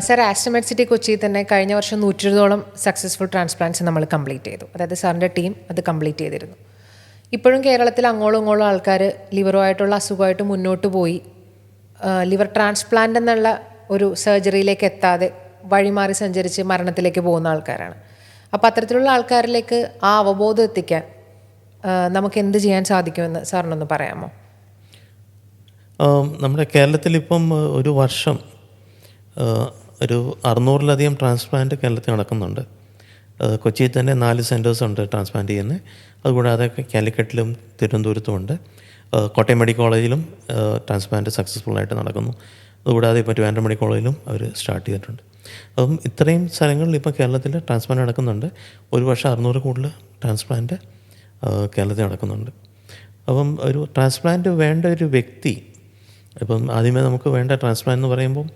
Sir, Aster Medcity കൊച്ചിയിൽ തന്നെ കഴിഞ്ഞ വർഷം 120ഓളം സക്സസ്ഫുൾ ട്രാൻസ്പ്ലാന്റ്സ് നമ്മൾ കംപ്ലീറ്റ് ചെയ്തു. അതായത് സാറിൻ്റെ ടീം അത് കംപ്ലീറ്റ് ചെയ്തിരുന്നു. ഇപ്പോഴും കേരളത്തിൽ അങ്ങോളം ഇങ്ങോളം ആൾക്കാർ ലിവറുമായിട്ടുള്ള അസുഖമായിട്ട് മുന്നോട്ട് പോയി ലിവർ ട്രാൻസ്പ്ലാന്റ് എന്നുള്ള ഒരു സർജറിയിലേക്ക് എത്താതെ വഴിമാറി സഞ്ചരിച്ച് മരണത്തിലേക്ക് പോകുന്ന ആൾക്കാരാണ്. അപ്പോൾ അത്തരത്തിലുള്ള ആൾക്കാരിലേക്ക് ആ അവബോധം എത്തിക്കാൻ നമുക്ക് എന്ത് ചെയ്യാൻ സാധിക്കുമെന്ന് സാറിനൊന്ന് പറയാമോ? നമ്മുടെ കേരളത്തിലിപ്പം ഒരു വർഷം ഒരു 600-ലധികം ട്രാൻസ്പ്ലാന്റ് കേരളത്തിൽ നടക്കുന്നുണ്ട്. കൊച്ചിയിൽ തന്നെ 4 സെൻറ്റേഴ്സ് ഉണ്ട് ട്രാൻസ്പ്ലാന്റ് ചെയ്യുന്നത്. അതുകൂടാതെ കാലിക്കറ്റിലും തിരുവനന്തപുരത്തും ഉണ്ട്. കോട്ടയം മെഡിക്കൽ കോളേജിലും ട്രാൻസ്പ്ലാന്റ് സക്സസ്ഫുള്ളായിട്ട് നടക്കുന്നു. അതുകൂടാതെ ഇപ്പോൾ ട്രിവാൻഡ്രം മെഡിക്കൽ കോളേജിലും അവർ സ്റ്റാർട്ട് ചെയ്തിട്ടുണ്ട്. അപ്പം ഇത്രയും സ്ഥലങ്ങളിൽ ഇപ്പോൾ കേരളത്തിൽ ട്രാൻസ്പ്ലാന്റ് നടക്കുന്നുണ്ട്. ഒരു വർഷം 600 കൂടുതൽ ട്രാൻസ്പ്ലാന്റ് കേരളത്തിൽ നടക്കുന്നുണ്ട്. അപ്പം ഒരു ട്രാൻസ്പ്ലാന്റ് വേണ്ട ഒരു വ്യക്തി, ഇപ്പം ആദ്യമേ നമുക്ക് വേണ്ട ട്രാൻസ്പ്ലാന്റ് എന്ന് പറയുമ്പം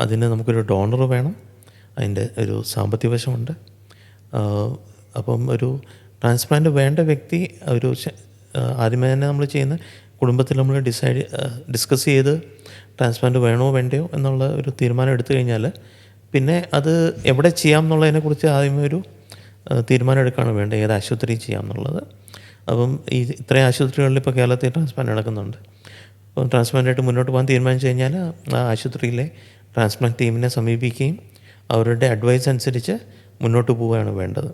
അതിന് നമുക്കൊരു ഡോണർ വേണം. അതിൻ്റെ ഒരു സാമ്പത്തിക വശമുണ്ട്. അപ്പം ഒരു ട്രാൻസ്പ്ലാന്റ് വേണ്ട വ്യക്തി ഒരു ആദ്യമേ തന്നെ നമ്മൾ ചെയ്യുന്ന കുടുംബത്തിൽ നമ്മൾ ഡിസ്കസ് ചെയ്ത് ട്രാൻസ്പ്ലാന്റ് വേണോ വേണ്ടയോ എന്നുള്ള ഒരു തീരുമാനം എടുത്തു കഴിഞ്ഞാൽ പിന്നെ അത് എവിടെ ചെയ്യാം എന്നുള്ളതിനെക്കുറിച്ച് ആദ്യമേ ഒരു തീരുമാനം എടുക്കുകയാണ് വേണ്ടത്, ഏത് ആശുപത്രി ചെയ്യാം എന്നുള്ളത്. അപ്പം ഇത്രയും ആശുപത്രികളിൽ ഇപ്പോൾ കേരളത്തിൽ ട്രാൻസ്പ്ലാന്റ് നടക്കുന്നുണ്ട്. അപ്പം ട്രാൻസ്പ്ലാന്റായിട്ട് മുന്നോട്ട് പോകാൻ തീരുമാനിച്ചു കഴിഞ്ഞാൽ ആ ആശുപത്രിയിലെ ട്രാൻസ്പ്ലാന്റ് ടീമിനെ സമീപിക്കുകയും അവരുടെ അഡ്വൈസ് അനുസരിച്ച് മുന്നോട്ട് പോവുകയാണ് വേണ്ടത്.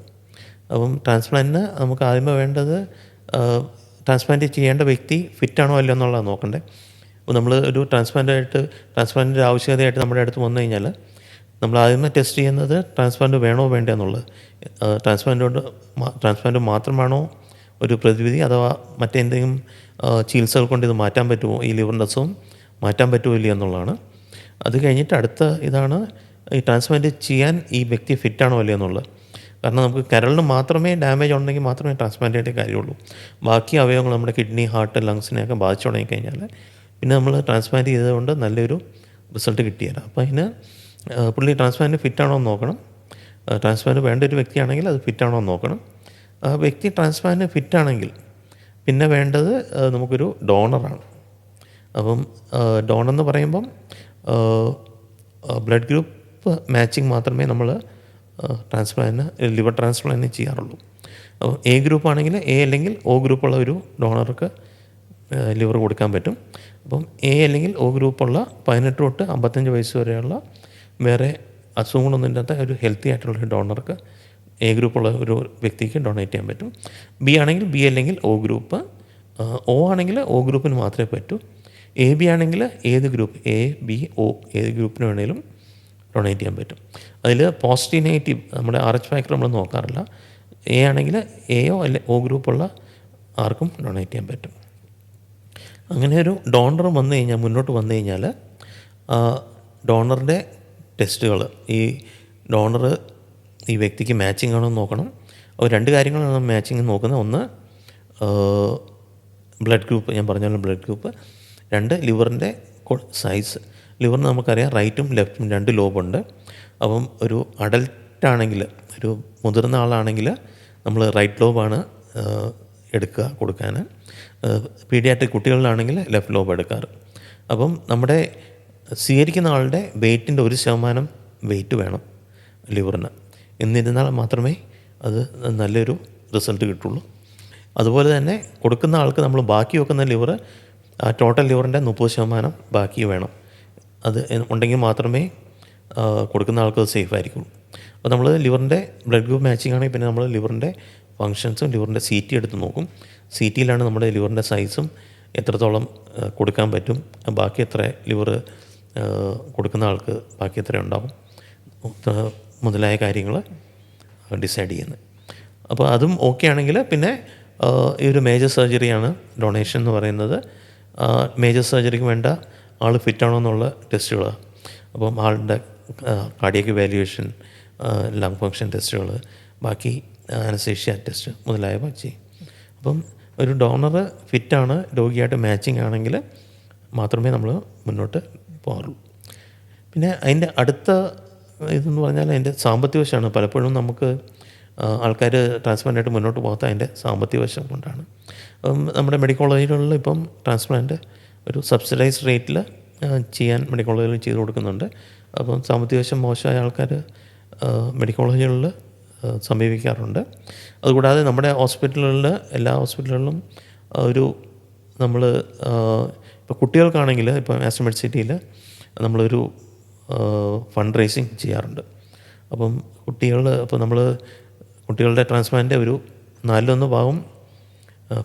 അപ്പം ട്രാൻസ്പ്ലാന്റിന് നമുക്ക് ആദ്യമേ വേണ്ടത് ട്രാൻസ്പ്ലാന്റ് ചെയ്യേണ്ട വ്യക്തി ഫിറ്റാണോ അല്ലയോ എന്നുള്ളതാണ് നോക്കണ്ടേ. അപ്പോൾ നമ്മൾ ഒരു ട്രാൻസ്പ്ലാന്റിൻ്റെ ആവശ്യകതയായിട്ട് നമ്മുടെ അടുത്ത് വന്നു കഴിഞ്ഞാൽ നമ്മൾ ആദ്യമേ ടെസ്റ്റ് ചെയ്യുന്നത് ട്രാൻസ്പ്ലാന്റ് വേണോ വേണ്ടോ എന്നുള്ളത്. ട്രാൻസ്പ്ലാന്റ് മാത്രമാണോ ഒരു പ്രതിവിധി, അഥവാ മറ്റെന്തെങ്കിലും ചികിത്സകൾ കൊണ്ട് ഇത് മാറ്റാൻ പറ്റുമോ, ഈ ലിവറിൻ്റെ അസുഖം മാറ്റാൻ പറ്റുമോ ഇല്ല എന്നുള്ളതാണ്. അത് കഴിഞ്ഞിട്ട് അടുത്ത ഇതാണ് ഈ ട്രാൻസ്പ്ലാന്റ് ചെയ്യാൻ ഈ വ്യക്തി ഫിറ്റാണോ അല്ലയോ എന്നുള്ളത്. കാരണം നമുക്ക് കരളിന് മാത്രമേ ഡാമേജ് ഉണ്ടെങ്കിൽ മാത്രമേ ട്രാൻസ്പ്ലാന്റ് ചെയ്യേണ്ട കാര്യമുള്ളൂ. ബാക്കി അവയവങ്ങൾ നമ്മുടെ കിഡ്നി, ഹാർട്ട്, ലങ്സിനെയൊക്കെ ബാധിച്ചു തുടങ്ങിക്കഴിഞ്ഞാൽ പിന്നെ നമ്മൾ ട്രാൻസ്പ്ലാന്റ് ചെയ്തതുകൊണ്ട് നല്ലൊരു റിസൾട്ട് കിട്ടിയില്ല. അപ്പോൾ അതിന് പുള്ളി ട്രാൻസ്പ്ലാന്റ് ഫിറ്റാണോ എന്ന് നോക്കണം. ട്രാൻസ്പ്ലാന്റ് വേണ്ട ഒരു വ്യക്തിയാണെങ്കിൽ അത് ഫിറ്റാണോ എന്ന് നോക്കണം. ആ വ്യക്തി ട്രാൻസ്പ്ലാന്റ് ഫിറ്റാണെങ്കിൽ പിന്നെ വേണ്ടത് നമുക്കൊരു ഡോണറാണ്. അപ്പം ഡോണർ എന്ന് പറയുമ്പം ബ്ലഡ് ഗ്രൂപ്പ് മാച്ചിങ് മാത്രമേ നമ്മൾ ലിവർ ട്രാൻസ്പ്ലാന്റിന് ചെയ്യാറുള്ളൂ. അപ്പോൾ എ ഗ്രൂപ്പ് ആണെങ്കിൽ എ അല്ലെങ്കിൽ ഒ ഗ്രൂപ്പുള്ള ഒരു ഡോണർക്ക് ലിവർ കൊടുക്കാൻ പറ്റും. അപ്പം എ അല്ലെങ്കിൽ ഒ ഗ്രൂപ്പുള്ള 18 തൊട്ട് 55 വയസ്സ് വരെയുള്ള വേറെ അസുഖങ്ങളൊന്നും ഇല്ലാത്ത ഒരു ഹെൽത്തി ആയിട്ടുള്ള ഡോണർക്ക് എ ഗ്രൂപ്പുള്ള ഒരു വ്യക്തിക്ക് ഡൊണേറ്റ് ചെയ്യാൻ പറ്റും. ബി ആണെങ്കിൽ ബി അല്ലെങ്കിൽ ഒ ഗ്രൂപ്പ്, ഒ ആണെങ്കിൽ ഒ ഗ്രൂപ്പിന് മാത്രമേ പറ്റൂ. എ ബി ആണെങ്കിൽ ഏത് ഗ്രൂപ്പ്, എ ബി ഒ ഏത് ഗ്രൂപ്പിന് വേണമെങ്കിലും ഡൊണേറ്റ് ചെയ്യാൻ പറ്റും. അതിൽ പോസിറ്റീവ് നെഗറ്റീവ് നമ്മുടെ RH ഫാക്ടർ നമ്മൾ നോക്കാറില്ല. എ ആണെങ്കിൽ എയോ അല്ലെ ഒ ഗ്രൂപ്പുള്ള ആർക്കും ഡൊണേറ്റ് ചെയ്യാൻ പറ്റും. അങ്ങനെ ഒരു ഡോണർ മുന്നോട്ട് വന്നു കഴിഞ്ഞാൽ ഡോണറിൻ്റെ ടെസ്റ്റുകൾ, ഈ ഡോണർ ഈ വ്യക്തിക്ക് മാച്ചിങ് ആണോ എന്ന് നോക്കണം. അപ്പോൾ 2 കാര്യങ്ങളാണ് മാച്ചിങ് നോക്കുന്നത്. ഒന്ന് ബ്ലഡ് ഗ്രൂപ്പ്, ഞാൻ പറഞ്ഞല്ലോ ബ്ലഡ് ഗ്രൂപ്പ്. 2 ലിവറിൻ്റെ സൈസ്. ലിവറിന് നമുക്കറിയാം റൈറ്റും ലെഫ്റ്റും 2 ലോബുണ്ട്. അപ്പം ഒരു അഡൽട്ടാണെങ്കിൽ, ഒരു മുതിർന്ന ആളാണെങ്കിൽ നമ്മൾ റൈറ്റ് ലോബാണ് കൊടുക്കാൻ. പീഡിയാട്രിക് കുട്ടികളിലാണെങ്കിൽ ലെഫ്റ്റ് ലോബ് എടുക്കാറ്. അപ്പം നമ്മുടെ സ്വീകരിക്കുന്ന ആളുടെ വെയ്റ്റിൻ്റെ 1% വെയ്റ്റ് വേണം ലിവറിന്. എന്നിരുന്നാൽ മാത്രമേ അത് നല്ലൊരു റിസൾട്ട് കിട്ടുള്ളൂ. അതുപോലെ തന്നെ കൊടുക്കുന്ന ആൾക്ക് നമ്മൾ ബാക്കി വെക്കുന്ന ലിവർ, ആ ടോട്ടൽ ലിവറിൻ്റെ 30% ബാക്കി വേണം. അത് ഉണ്ടെങ്കിൽ മാത്രമേ കൊടുക്കുന്ന ആൾക്ക് സേഫ് ആയിരിക്കുള്ളൂ. അപ്പോൾ നമ്മൾ ലിവറിൻ്റെ ബ്ലഡ് ഗ്രൂപ്പ് മാച്ചിങ് ആണെങ്കിൽ പിന്നെ നമ്മൾ ലിവറിൻ്റെ ഫങ്ഷൻസും ലിവറിൻ്റെ CT എടുത്ത് നോക്കും. CTയിലാണ് നമ്മുടെ ലിവറിൻ്റെ സൈസും എത്രത്തോളം കൊടുക്കാൻ പറ്റും, ബാക്കി എത്ര ലിവർ കൊടുക്കുന്ന ആൾക്ക് ബാക്കി എത്ര ഉണ്ടാവും മുതലായ കാര്യങ്ങൾ ഡിസൈഡ് ചെയ്യുന്നത്. അപ്പോൾ അതും ഓക്കെ ആണെങ്കിൽ പിന്നെ ഈ ഒരു മേജർ സർജറിയാണ് ഡൊണേഷൻ എന്ന് പറയുന്നത്. മേജർ സർജറിക്ക് വേണ്ട ആൾ ഫിറ്റാണോ എന്നുള്ള ടെസ്റ്റുകൾ, അപ്പം ആളുടെ കാർഡിയക് വാല്യുവേഷൻ, ലങ് ഫങ്ഷൻ ടെസ്റ്റുകൾ, ബാക്കി അനസ്തേഷ്യ ടെസ്റ്റ് മുതലായവ ചെയ്യും. അപ്പം ഒരു ഡോണർ ഫിറ്റാണ്, രോഗിയായിട്ട് മാച്ചിങ് ആണെങ്കിൽ മാത്രമേ നമ്മൾ മുന്നോട്ട് പോകാറുള്ളൂ. പിന്നെ അതിൻ്റെ അടുത്ത ഇതെന്ന് പറഞ്ഞാൽ അതിൻ്റെ സാമ്പത്തിക വശമാണ്. പലപ്പോഴും നമുക്ക് ആൾക്കാർ ട്രാൻസ്പ്ലാന്റായിട്ട് മുന്നോട്ട് പോകാത്ത അതിൻ്റെ സാമ്പത്തിക വശം കൊണ്ടാണ്. നമ്മുടെ മെഡിക്കൽ കോളേജുകളിൽ ഇപ്പം ട്രാൻസ്പ്ലാന്റ് ഒരു സബ്സിഡൈസ്ഡ് റേറ്റിൽ ചെയ്യാൻ മെഡിക്കൽ കോളേജുകളിൽ ചെയ്ത് കൊടുക്കുന്നുണ്ട്. അപ്പം സാമ്പത്തിക വശം മോശമായ ആൾക്കാർ മെഡിക്കൽ കോളേജുകളിൽ സമീപിക്കാറുണ്ട്. അതുകൂടാതെ നമ്മുടെ ഹോസ്പിറ്റലുകളിൽ എല്ലാ ഹോസ്പിറ്റലുകളിലും ഒരു നമ്മൾ ഇപ്പോൾ കുട്ടികൾക്കാണെങ്കിൽ ഇപ്പോൾ ആസ്റ്റർ മെഡ്സിറ്റിയിൽ നമ്മളൊരു ഫണ്ട് റേസിങ് ചെയ്യാറുണ്ട്. അപ്പം അപ്പോൾ നമ്മൾ കുട്ടികളുടെ ട്രാൻസ്പ്ലാന്റ് ഒരു 4/1 ഭാഗം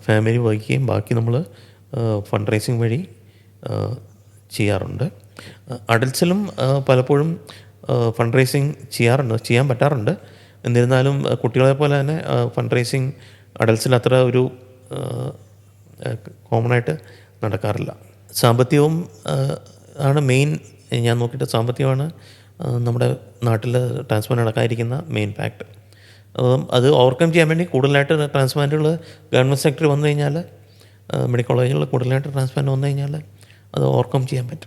ഫാമിലി വഹിക്കുകയും ബാക്കി നമ്മൾ ഫണ്ട് റേസിങ് വഴി ചെയ്യാറുണ്ട്. അഡൽട്സിലും പലപ്പോഴും ഫണ്ട് റേസിങ് ചെയ്യാൻ പറ്റാറുണ്ട്. എന്നിരുന്നാലും കുട്ടികളെ പോലെ തന്നെ ഫണ്ട് റേസിങ് അഡൽട്സിൽ അത്ര ഒരു കോമണായിട്ട് നടക്കാറില്ല. സാമ്പത്തികവും ആണ് മെയിൻ. ഞാൻ നോക്കിയിട്ട് സാമ്പത്തികമാണ് നമ്മുടെ നാട്ടിൽ ട്രാൻസ്പ്ലാന്റ് നടക്കാതിരിക്കുന്ന മെയിൻ ഫാക്ട്. അത് ഓവർകം ചെയ്യാൻ വേണ്ടി കൂടുതലായിട്ട് ട്രാൻസ്പ്ലാന്റുകൾ ഗവൺമെൻറ് സെക്ടറിൽ വന്നു കഴിഞ്ഞാൽ, മെഡിക്കൽ കോളേജുകളിൽ കൂടുതലായിട്ട് ട്രാൻസ്പ്ലാന്റ് വന്നു കഴിഞ്ഞാൽ അത് ഓവർകം ചെയ്യാൻ പറ്റും.